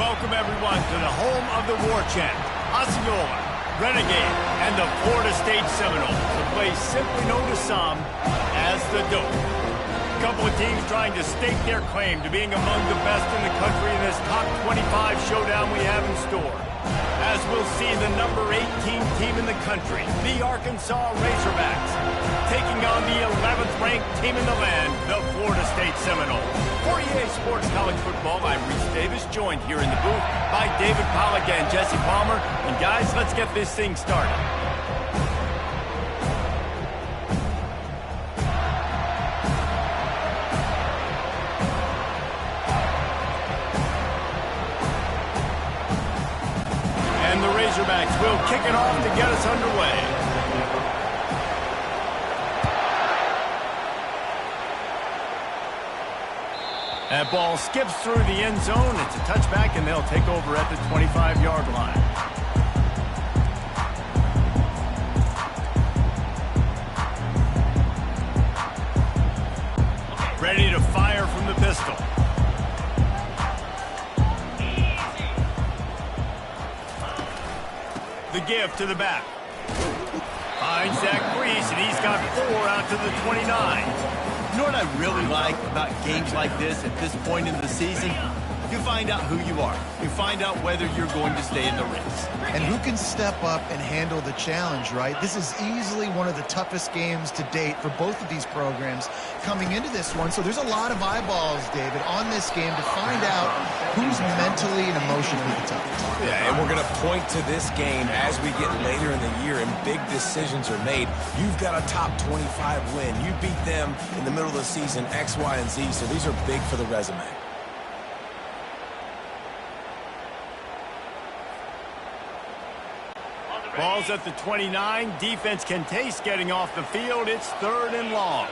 Welcome, everyone, to the home of the War Chant, Osceola, Renegade, and the Florida State Seminoles, a place simply known to some as the Dope. A couple of teams trying to stake their claim to being among the best in the country in this top 25 showdown we have in store. As we'll see the number 18 team in the country, the Arkansas Razorbacks, taking on the 11th ranked team in the land, the Florida State Seminoles. For EA Sports College Football, I'm Reese Davis, joined here in the booth by David Pollack and Jesse Palmer. And guys, let's get this thing started. And the Razorbacks will kick it off to get us underway. That ball skips through the end zone. It's a touchback, and they'll take over at the 25-yard line. Ready to fire from the pistol. The give to the back. Finds Zach Brees, and he's got 4 out to the 29. You know what I really like about games like this at this point in the season? You find out who you are. You find out whether you're going to stay in the race. And who can step up and handle the challenge, right? This is easily one of the toughest games to date for both of these programs coming into this one. So there's a lot of eyeballs, David, on this game to find out who's mentally and emotionally the toughest. Yeah, and we're going to point to this game as we get later in the year and big decisions are made. You've got a top 25 win. You beat them in the middle of the season, X, Y, and Z, so these are big for the resume. Ball's at the 29. Defense can taste getting off the field. It's 3rd and long.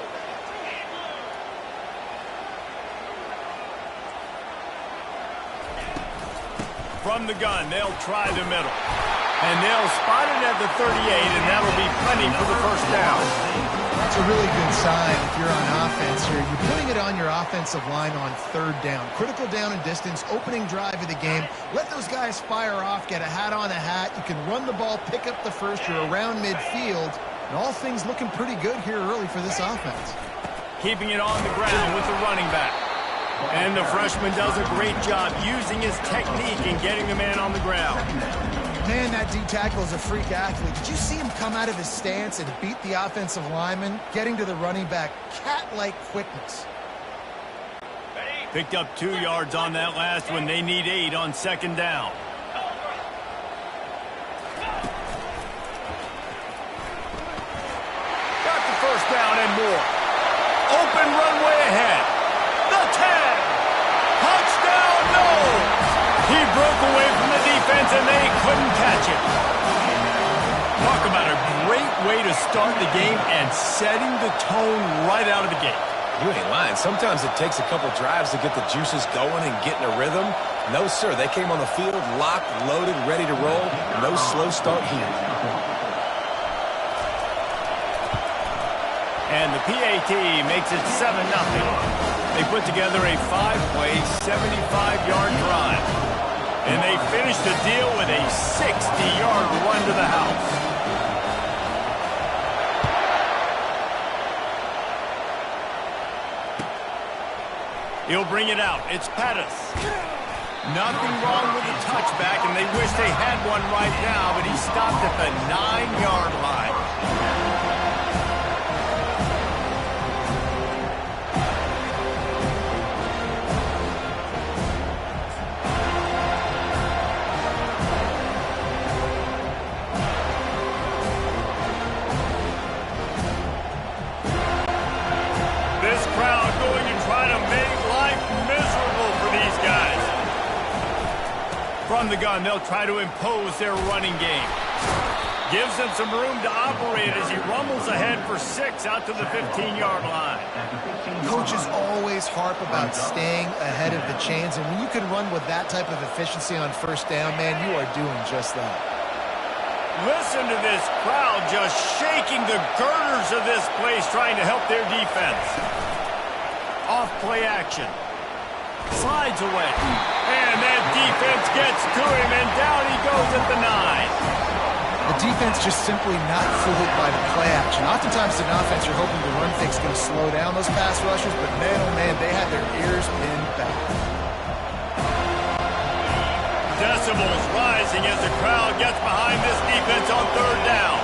From the gun, they'll try the middle. And they'll spot it at the 38, and that'll be plenty for the first down. That's a really good sign if you're on offense here. You're putting it on your offensive line on 3rd down. Critical down and distance, opening drive of the game. Let those guys fire off, get a hat on a hat. You can run the ball, pick up the first. You're around midfield. And all things looking pretty good here early for this offense. Keeping it on the ground with the running back. And the freshman does a great job using his technique and getting the man on the ground. Man, that D-tackle is a freak athlete. Did you see him come out of his stance and beat the offensive lineman, getting to the running back? Cat-like quickness. Picked up 2 yards on that last one. They need 8 on 2nd down. Got the first down and more. Open runway ahead. The 10. Touchdown, no! He broke away from the defense, and they couldn't catch him. Talk about a great way to start the game and setting the tone right out of the gate. You ain't lying. Sometimes it takes a couple drives to get the juices going and get in a rhythm. No, sir. They came on the field, locked, loaded, ready to roll. No slow start here. And the PAT makes it 7-0. They put together a 5-play, 75-yard drive. And they finished the deal with a 60-yard run to the house. He'll bring it out. It's Pettis. Nothing wrong with the touchback, and they wish they had one right now, but he stopped at the 9-yard line. This crowd going to try to make life miserable for these guys. From the gun, they'll try to impose their running game. Gives them some room to operate as he rumbles ahead for 6 out to the 15-yard line. Coaches always harp about staying ahead of the chains, and when you can run with that type of efficiency on 1st down, man, you are doing just that. Listen to this crowd just shaking the girders of this place, trying to help their defense. Off play action. Slides away. And that defense gets to him, and down he goes at the 9. The defense just simply not fooled by the play action. Oftentimes in offense, you're hoping the run fake's going to slow down those pass rushers, but man, oh man, they had their ears pinned back. Decibels rising as the crowd gets behind this defense on third down.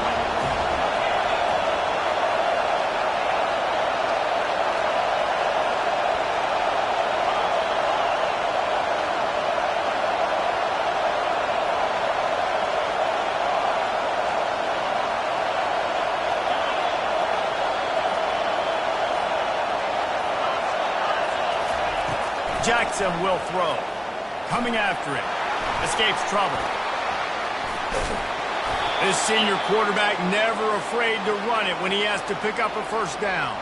Jackson will throw. Coming after him. Escapes trouble. This senior quarterback never afraid to run it when he has to pick up a first down.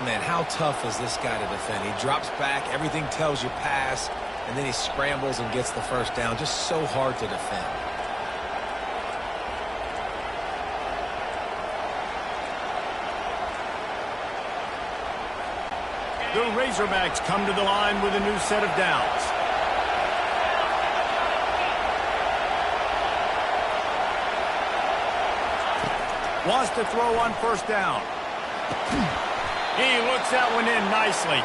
Man, how tough is this guy to defend? He drops back, everything tells you pass, and then he scrambles and gets the first down. Just so hard to defend. The Razorbacks come to the line with a new set of downs. Wants to throw on first down. He looks that one in nicely.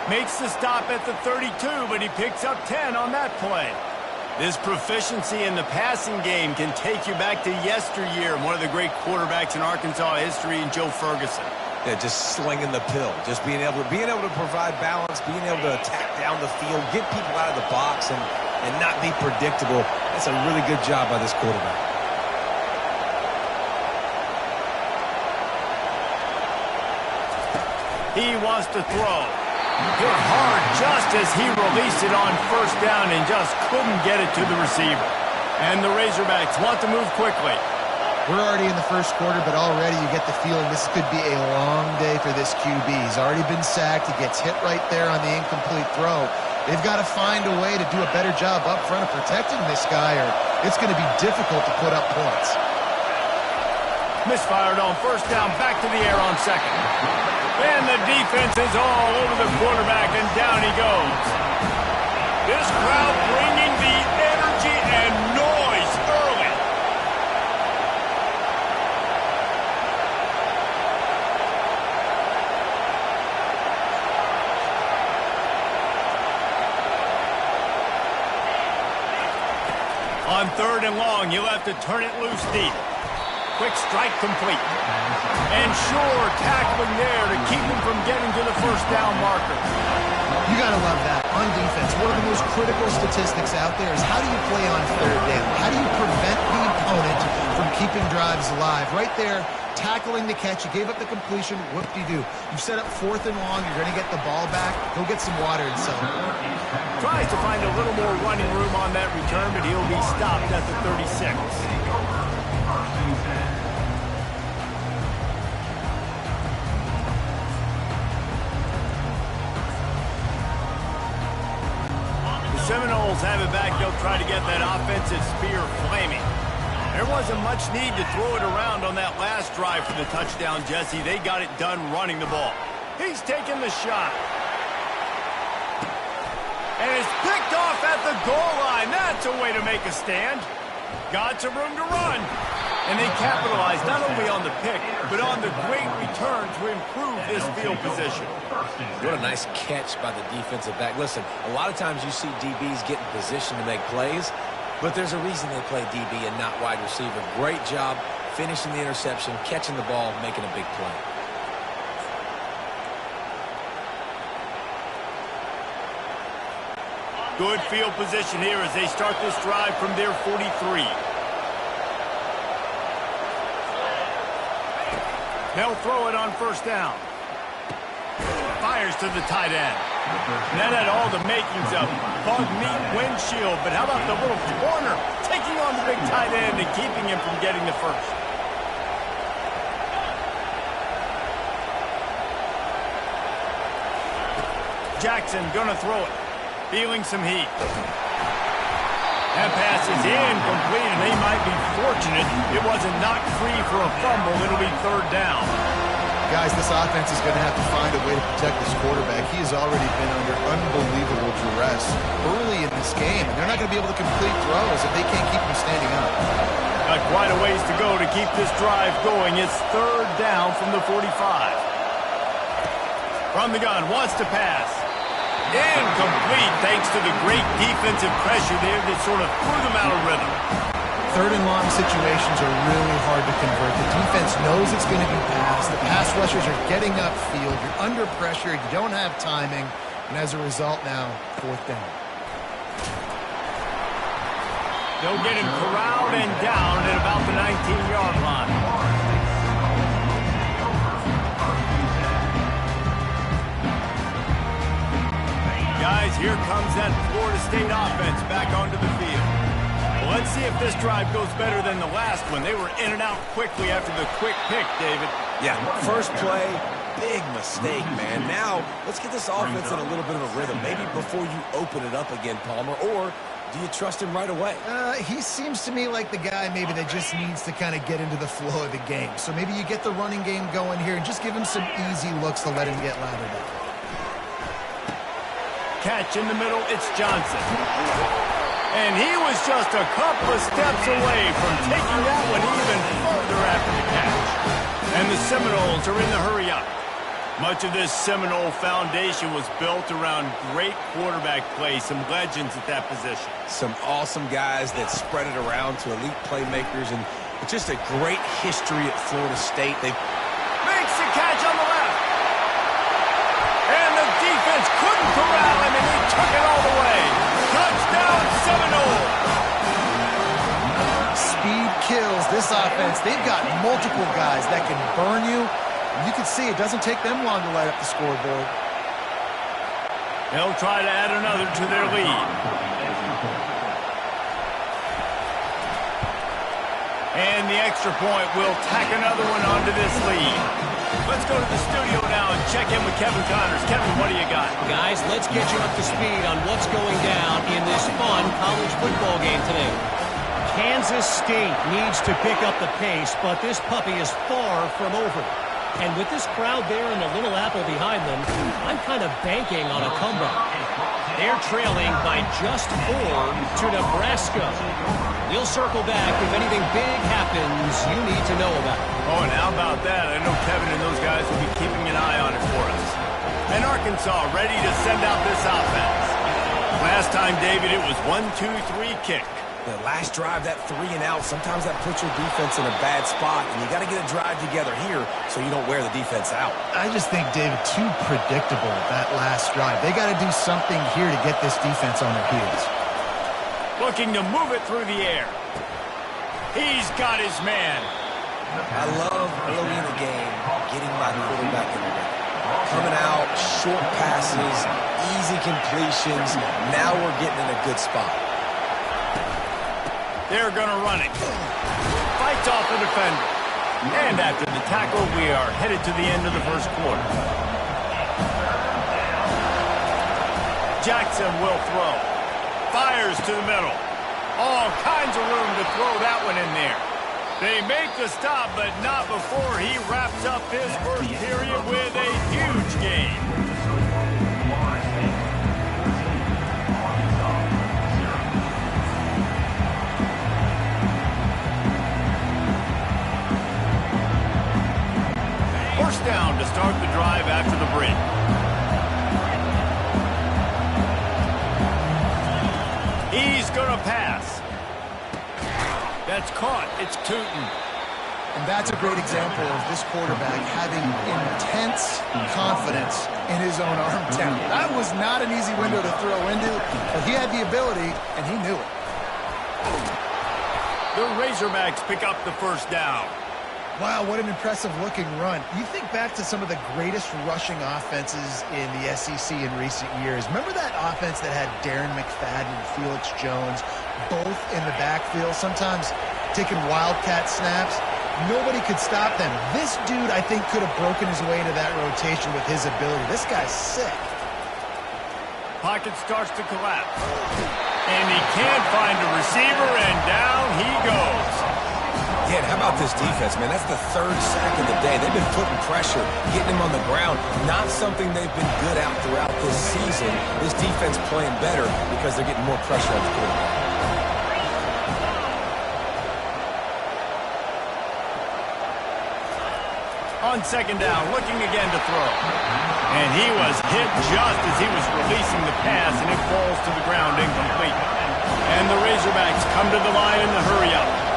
Makes the stop at the 32, but he picks up 10 on that play. This proficiency in the passing game can take you back to yesteryear, one of the great quarterbacks in Arkansas history, Joe Ferguson. Yeah, just slinging the pill, just being able to provide balance, being able to attack down the field, get people out of the box, and not be predictable. That's a really good job by this quarterback. He wants to throw. Hit hard just as he released it on first down and just couldn't get it to the receiver. And the Razorbacks want to move quickly. We're already in the first quarter, but already you get the feeling this could be a long day for this QB. He's already been sacked. He gets hit right there on the incomplete throw. They've got to find a way to do a better job up front of protecting this guy, or it's going to be difficult to put up points. Misfired on first down, back to the air on second. And the defense is all over the quarterback, and down he goes. This crowd bringing the energy and noise early. On third and long, you'll have to turn it loose deep. Quick strike complete. And sure tackling there to keep him from getting to the first down marker. You got to love that. On defense, one of the most critical statistics out there is how do you play on third down? How do you prevent the opponent from keeping drives alive? Right there, tackling the catch. You gave up the completion. Whoop-de-doo. You've set up fourth and long. You're going to get the ball back. Go get some water and some. Tries to find a little more running room on that return, but he'll be stopped at the 36. Seminoles have it back. They'll try to get that offensive spear flaming. There wasn't much need to throw it around on that last drive for the touchdown, Jesse. They got it done running the ball. He's taking the shot. And it's picked off at the goal line. That's a way to make a stand. Got some room to run. And they capitalized not only on the pick, but on the great return to improve this field position. What a nice catch by the defensive back. Listen, a lot of times you see DBs get in position to make plays, but there's a reason they play DB and not wide receiver. Great job finishing the interception, catching the ball, making a big play. Good field position here as they start this drive from their 43. They'll throw it on first down. Fires to the tight end. That had all the makings of bug meat windshield, but how about the little corner taking on the big tight end and keeping him from getting the first? Jackson gonna throw it. Feeling some heat. That pass is incomplete, and they might be fortunate it wasn't knocked free for a fumble. It'll be third down. Guys, this offense is going to have to find a way to protect this quarterback. He has already been under unbelievable duress early in this game, and they're not going to be able to complete throws if they can't keep them standing up. Got quite a ways to go to keep this drive going. It's third down from the 45. From the gun, wants to pass. Incomplete, thanks to the great defensive pressure there that sort of threw them out of rhythm. Third and long situations are really hard to convert. The defense knows it's going to be passed. The pass rushers are getting upfield. You're under pressure. You don't have timing. And as a result now, fourth down. They'll get him corralled and down at about the 19-yard line. Guys, here comes that Florida State offense back onto the field. Well, let's see if this drive goes better than the last one. They were in and out quickly after the quick pick, David. Yeah, first play, big mistake, man. Now, let's get this offense in a little bit of a rhythm. Maybe before you open it up again, Palmer, or do you trust him right away? He seems to me like the guy maybe that just needs to kind of get into the flow of the game. So maybe you get the running game going here and just give him some easy looks to let him get lathered up. Catch in the middle, it's Johnson. And he was just a couple of steps away from taking that one even further after the catch. And the Seminoles are in the hurry-up. Much of this Seminole foundation was built around great quarterback play, some legends at that position. Some awesome guys that spread it around to elite playmakers, and just a great history at Florida State. They makes the catch on the left. And the defense couldn't corral him, and he took it all the way. Touchdown, Seminole! Speed kills this offense. They've got multiple guys that can burn you. You can see it doesn't take them long to light up the scoreboard. They'll try to add another to their lead. And the extra point will tack another one onto this lead. Let's go to the studio now and check in with Kevin Connors. Kevin, what do you got? Guys, let's get you up to speed on what's going down in this fun college football game today. Kansas State needs to pick up the pace, but this puppy is far from over. And with this crowd there and the Little Apple behind them, I'm kind of banking on a comeback. They're trailing by just 4 to Nebraska. We'll circle back if anything big happens you need to know about. Oh, and how about that? I know Kevin and those guys will be keeping an eye on it for us. And Arkansas ready to send out this offense. Last time, David, it was 1-2-3 kick. The last drive, that 3 and out, sometimes that puts your defense in a bad spot, and you got to get a drive together here so you don't wear the defense out. I just think, David, too predictable that last drive. They got to do something here to get this defense on their heels. Looking to move it through the air. He's got his man. I love early in the game getting my quarterback in the game. Coming out, short passes, easy completions. Now we're getting in a good spot. They're going to run it. Fights off the defender. And after the tackle, we are headed to the end of the first quarter. Jackson will throw. Fires to the middle. All kinds of room to throw that one in there. They make the stop, but not before he wraps up his first period with a huge gain. First down to start the drive after the break. He's going to pass. That's caught. It's Tootin. And that's a great example of this quarterback having intense confidence in his own arm talent. That was not an easy window to throw into, but he had the ability, and he knew it. The Razorbacks pick up the first down. Wow, what an impressive-looking run. You think back to some of the greatest rushing offenses in the SEC in recent years. Remember that offense that had Darren McFadden and Felix Jones both in the backfield, sometimes taking wildcat snaps? Nobody could stop them. This dude, I think, could have broken his way into that rotation with his ability. This guy's sick. Pocket starts to collapse. And he can't find a receiver, and down he goes. Yeah, how about this this defense, man. That's the third sack of the day. They've been putting pressure, getting him on the ground. Not something they've been good at throughout this season. This defense playing better because they're getting more pressure on the quarterback. On second down, looking again to throw. And he was hit just as he was releasing the pass, and it falls to the ground incomplete. And the Razorbacks come to the line in the hurry-up.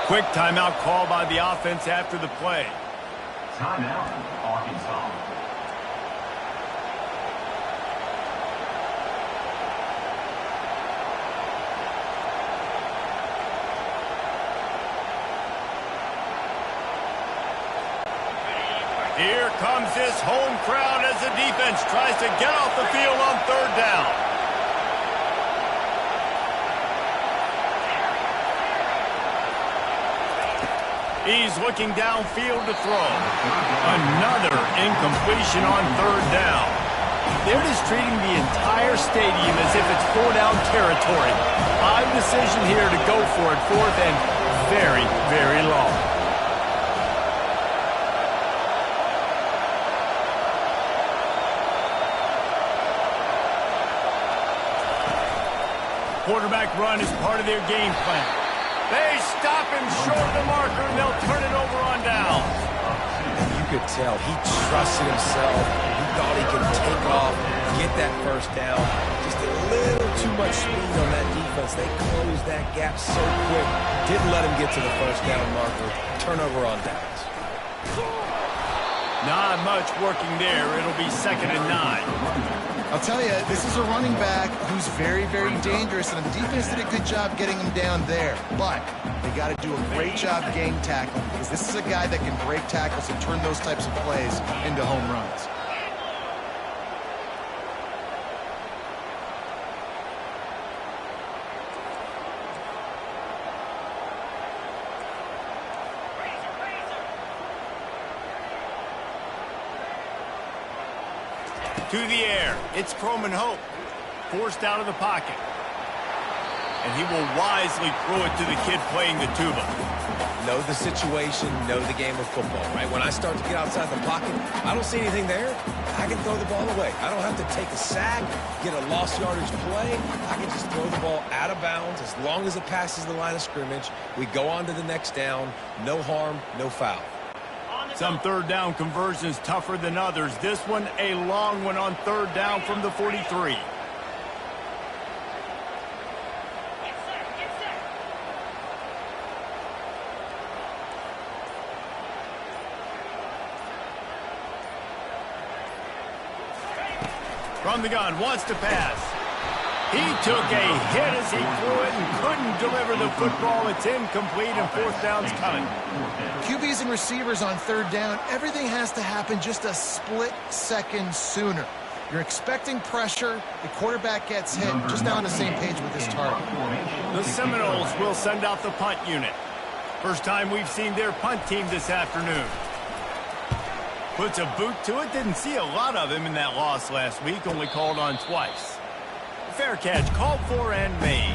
Quick timeout call by the offense after the play. Timeout, Arkansas. Here comes this home crowd as the defense tries to get off the field on third down. He's looking downfield to throw. Another incompletion on third down. They're just treating the entire stadium as if it's four-down territory. Odd decision here to go for it, fourth and very, very long. Quarterback run is part of their game plan. They stop him short of the marker, and they'll turn it over on down. And you could tell he trusted himself. He thought he could take off, get that first down. Just a little too much speed on that defense. They closed that gap so quick. Didn't let him get to the first down marker. Turnover on downs. Not much working there. It'll be 2nd and 9. I'll tell you, this is a running back who's very, very dangerous, and the defense did a good job getting him down there. But they got to do a great job game tackling, because this is a guy that can break tackles and turn those types of plays into home runs. To the air. It's Croman Hope. Forced out of the pocket. And he will wisely throw it to the kid playing the tuba. Know the situation, know the game of football, right? When I start to get outside the pocket, I don't see anything there. I can throw the ball away. I don't have to take a sack, get a lost yardage play. I can just throw the ball out of bounds as long as it passes the line of scrimmage. We go on to the next down. No harm, no foul. Some third down conversions tougher than others. This one, a long one on third down from the 43. From the gun, wants to pass. He took a hit as he threw it and couldn't deliver the football. It's incomplete and fourth down's coming. QBs and receivers on third down, everything has to happen just a split second sooner. You're expecting pressure, the quarterback gets hit, just not on the same page with his target. The Seminoles will send out the punt unit. First time we've seen their punt team this afternoon. Puts a boot to it. Didn't see a lot of him in that loss last week, only called on twice. Fair catch, called for and made.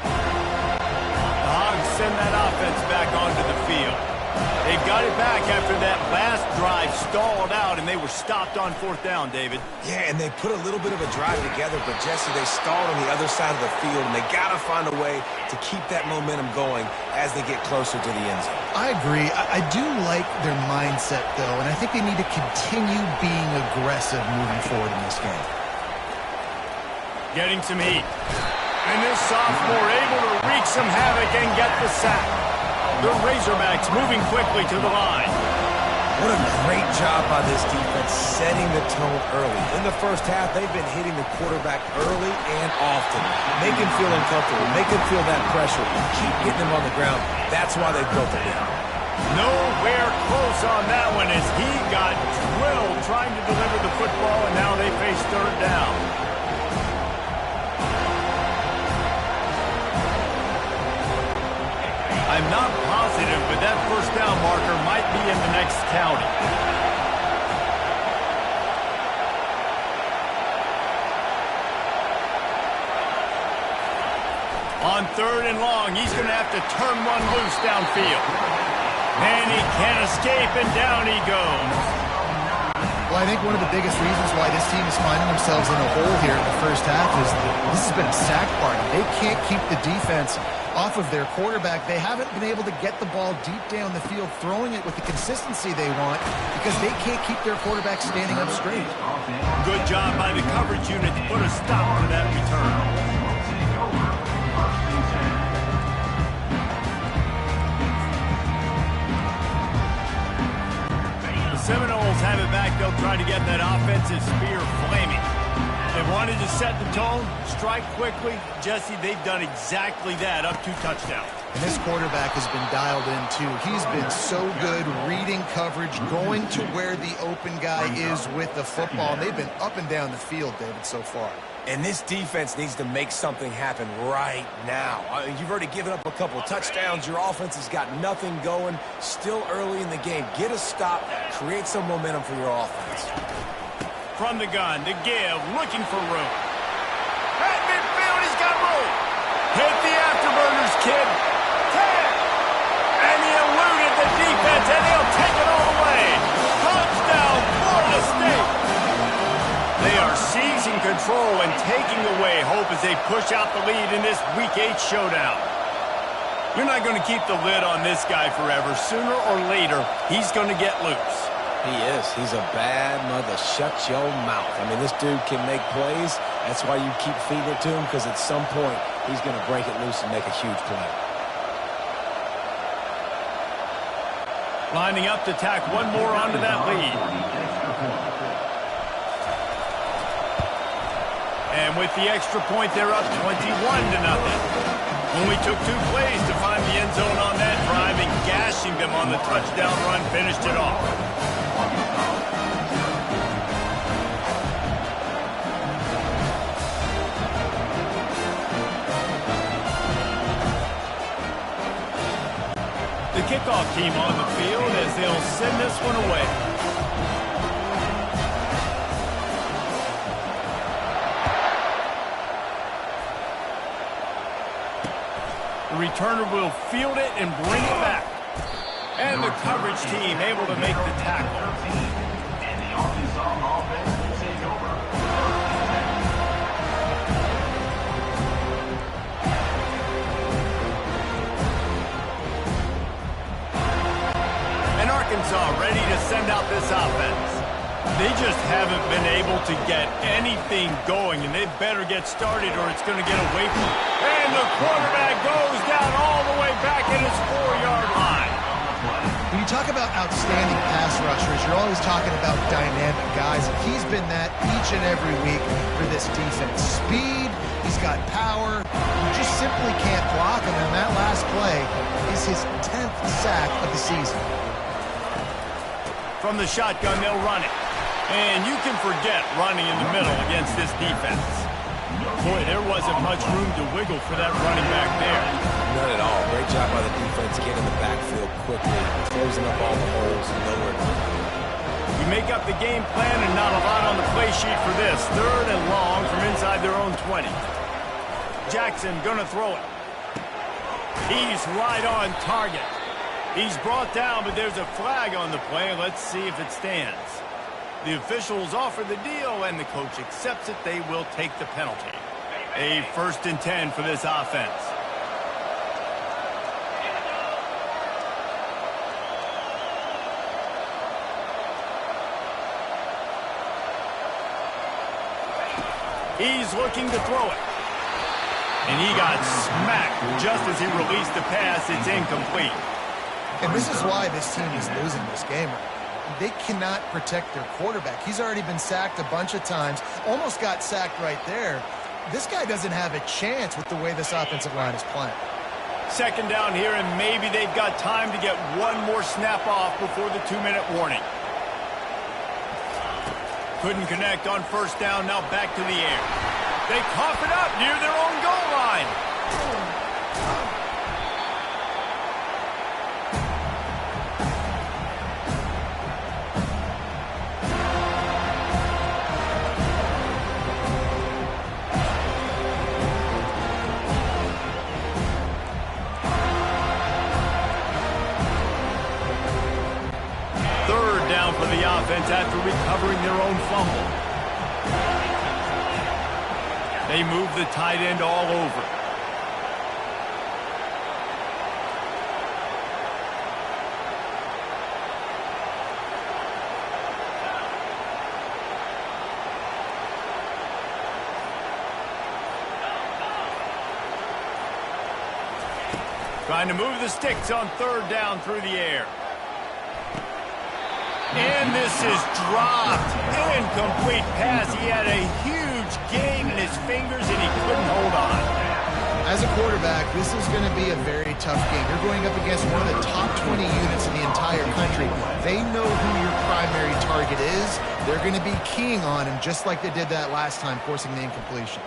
The Hogs send that offense back onto the field. They've got it back after that last drive stalled out, and they were stopped on fourth down, David. Yeah, and they put a little bit of a drive together, but Jesse, they stalled on the other side of the field, and they got to find a way to keep that momentum going as they get closer to the end zone. I agree. I do like their mindset, though, and I think they need to continue being aggressive moving forward in this game. Getting some heat. And this sophomore able to wreak some havoc and get the sack. The Razorbacks moving quickly to the line. What a great job by this defense setting the tone early. In the first half, they've been hitting the quarterback early and often. Make him feel uncomfortable. Make him feel that pressure. Keep getting him on the ground. That's why they built the lead. Nowhere close on that one as he got drilled trying to deliver the football, and now they face third down. I'm not positive, but that first down marker might be in the next county. On third and long, he's going to have to turn one loose downfield. And he can't escape, and down he goes. Well, I think one of the biggest reasons why this team is finding themselves in a hole here in the first half is that this has been a sack party. They can't keep the defense off of their quarterback. They haven't been able to get the ball deep down the field, throwing it with the consistency they want because they can't keep their quarterback standing up straight. Good job by the coverage unit to put a stop to that return. Seminoles have it back. They'll try to get that offensive spear flaming. They wanted to set the tone, strike quickly. Jesse, they've done exactly that, up 2 touchdowns. And this quarterback has been dialed in, too. He's been so good reading coverage, going to where the open guy is with the football. And they've been up and down the field, David, so far. And this defense needs to make something happen right now. You've already given up a couple touchdowns. Your offense has got nothing going. Still early in the game. Get a stop. Create some momentum for your offense. From the gun to give. Looking for room. At midfield, he's got room. Hit the afterburners, kid. 10. And he eluded the defense, and he'll take it all the way. Touchdown, Florida State. They are seizing control and taking away hope as they push out the lead in this Week 8 showdown. You're not going to keep the lid on this guy forever. Sooner or later, he's going to get loose. He is. He's a bad mother. Shut your mouth. I mean, this dude can make plays. That's why you keep feeding it to him, because at some point, he's going to break it loose and make a huge play. Lining up to tack one more onto that lead. And with the extra point, they're up 21-0. Only took 2 plays to find the end zone on that drive, and gashing them on the touchdown run finished it off. The kickoff team on the field as they'll send this one away. The returner will field it and bring it back. And the coverage team able to make the tackle. And the Arkansas offense will take over. And Arkansas ready to send out this offense. They just haven't been able to get anything going, and they better get started or it's going to get away from them. And the quarterback goes down all the way back at his 4-yard line. When you talk about outstanding pass rushers, you're always talking about dynamic guys. He's been that each and every week for this defense. Speed, he's got power. You just simply can't block him, and that last play is his 10th sack of the season. From the shotgun, they'll run it. And you can forget running in the middle against this defense. Boy, there wasn't much room to wiggle for that running back there. None at all. Great job by the defense getting in the backfield quickly, closing up all the holes, nowhere to go. We make up the game plan and not a lot on the play sheet for this. 3rd and long from inside their own 20. Jackson gonna throw it. He's right on target. He's brought down, but there's a flag on the play. Let's see if it stands. The officials offer the deal, and the coach accepts it. They will take the penalty. A 1st and 10 for this offense. He's looking to throw it. And he got smacked just as he released the pass. It's incomplete. And this is why this team is losing this game. they cannot protect their quarterback. He's already been sacked a bunch of times, almost got sacked right there. This guy doesn't have a chance with the way this offensive line is playing. Second down here, and maybe they've got time to get one more snap off before the 2-minute warning. Couldn't connect on first down, now back to the air. They cough it up near their own goal line. Third down for the offense after recovering their own fumble. They move the tight end all over. Trying to move the sticks on third down through the air. And this is dropped. Incomplete pass. He had a huge gain in his fingers, and he couldn't hold on. As a quarterback, this is going to be a very tough game. You're going up against one of the top 20 units in the entire country. They know who your primary target is. They're going to be keying on him, just like they did that last time, forcing the incompletion.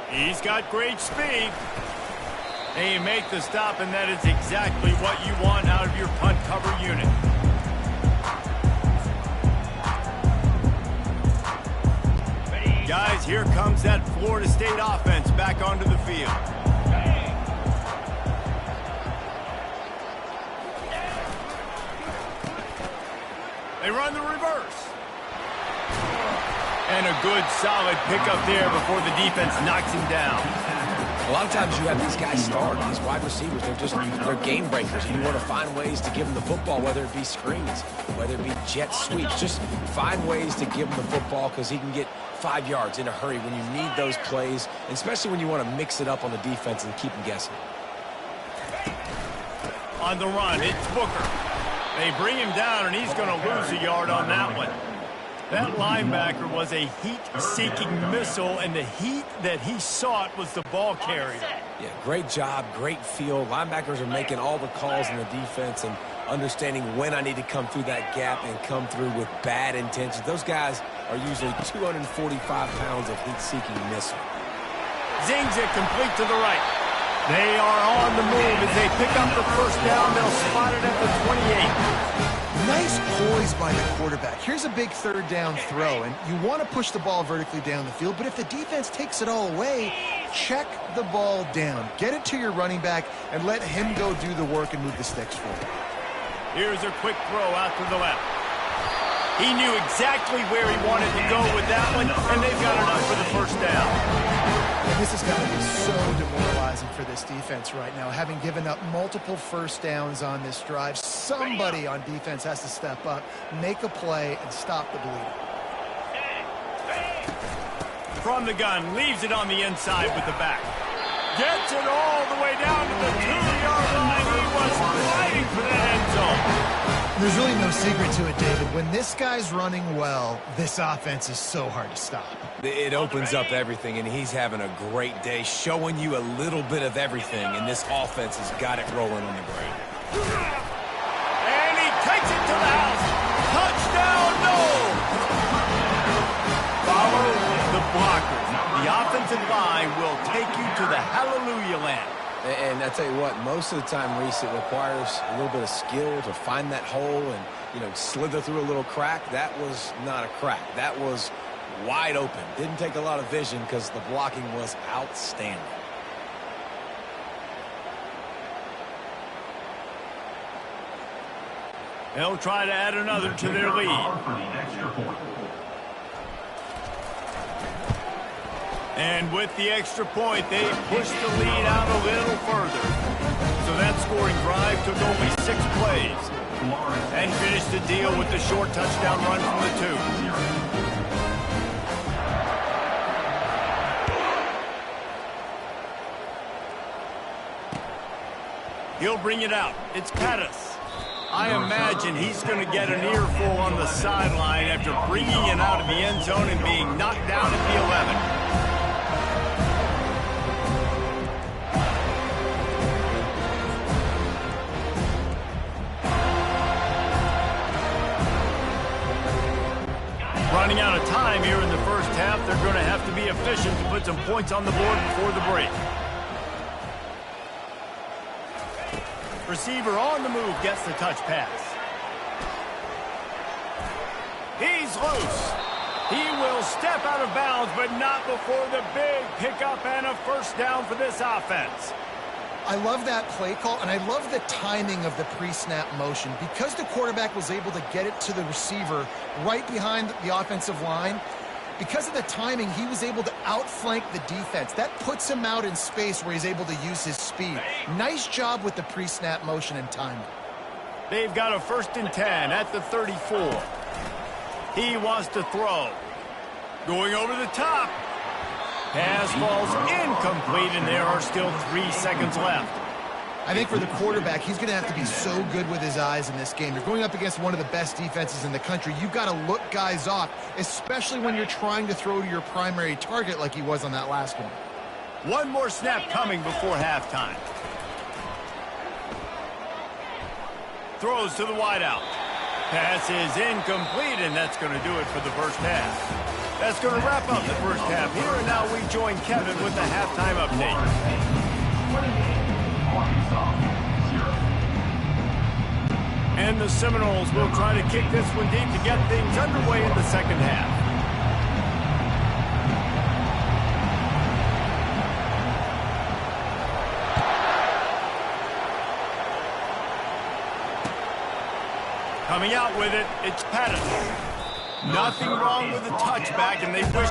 He's got great speed. They make the stop, and that is exactly what you want out of your punt cover unit. Guys, here comes that Florida State offense back onto the field. They run the reverse. And a good solid pickup there before the defense knocks him down. A lot of times you have these guys start, these wide receivers, they're game breakers. You want to find ways to give them the football, whether it be screens, whether it be jet sweeps. Just find ways to give him the football because he can get 5 yards in a hurry when you need those plays, and especially when you want to mix it up on the defense and keep them guessing. On the run, it's Booker. They bring him down, and he's going to lose a yard on that one. That linebacker was a heat-seeking missile, and the heat that he sought was the ball carrier. Yeah, great job, great feel. Linebackers are making all the calls in the defense and understanding when I need to come through that gap and come through with bad intentions. Those guys are usually 245 pounds of heat-seeking missile. Zings it complete to the right. They are on the move as they pick up the first down. They'll spot it at the 28. Nice poise by the quarterback. Here's a big third down throw, and you want to push the ball vertically down the field, but if the defense takes it all away, check the ball down. Get it to your running back and let him go do the work and move the sticks for you. Here's a quick throw out to the left. He knew exactly where he wanted to go with that one, and they've got enough for the first down. And this has got to be so demoralizing for this defense right now. Having given up multiple first downs on this drive, somebody on defense has to step up, make a play, and stop the bleeding. From the gun, leaves it on the inside with the back. Gets it all the way down to the 2-yard line. He was fighting for that end zone. There's really no secret to it, David. When this guy's running well, this offense is so hard to stop. It opens up everything, and he's having a great day, showing you a little bit of everything, and this offense has got it rolling on the ground. And he takes it to the house. Touchdown, no! Follow the blockers. The offensive line will take you to the hallelujah land. And I tell you what, most of the time, Reese, it requires a little bit of skill to find that hole and, slither through a little crack. That was not a crack. That was wide open. Didn't take a lot of vision because the blocking was outstanding. They'll try to add another to their lead. And with the extra point, they pushed the lead out a little further. So that scoring drive took only 6 plays and finished the deal with the short touchdown run from the 2. He'll bring it out. It's Pettis. I imagine he's going to get an earful on the sideline after bringing it out of the end zone and being knocked down at the 11. Running out of time here in the first half, they're going to have to be efficient to put some points on the board before the break. Receiver on the move gets the touch pass. He's loose. He will step out of bounds, but not before the big pickup and a first down for this offense. I love that play call, and I love the timing of the pre-snap motion. Because the quarterback was able to get it to the receiver right behind the offensive line, because of the timing, he was able to outflank the defense. That puts him out in space where he's able to use his speed. Nice job with the pre-snap motion and timing. They've got a 1st and 10 at the 34. He wants to throw. Going over the top. Pass falls incomplete, and there are still 3 seconds left. I think for the quarterback, he's going to have to be so good with his eyes in this game. You're going up against one of the best defenses in the country. You've got to look guys off, especially when you're trying to throw to your primary target like he was on that last one. One more snap coming before halftime. Throws to the wideout. Pass is incomplete, and that's going to do it for the first half. That's going to wrap up the first half here, and now we join Kevin with the halftime update. And the Seminoles will try to kick this one deep to get things underway in the second half. Coming out with it, it's Patterson. Nothing wrong with the touchback, and they push.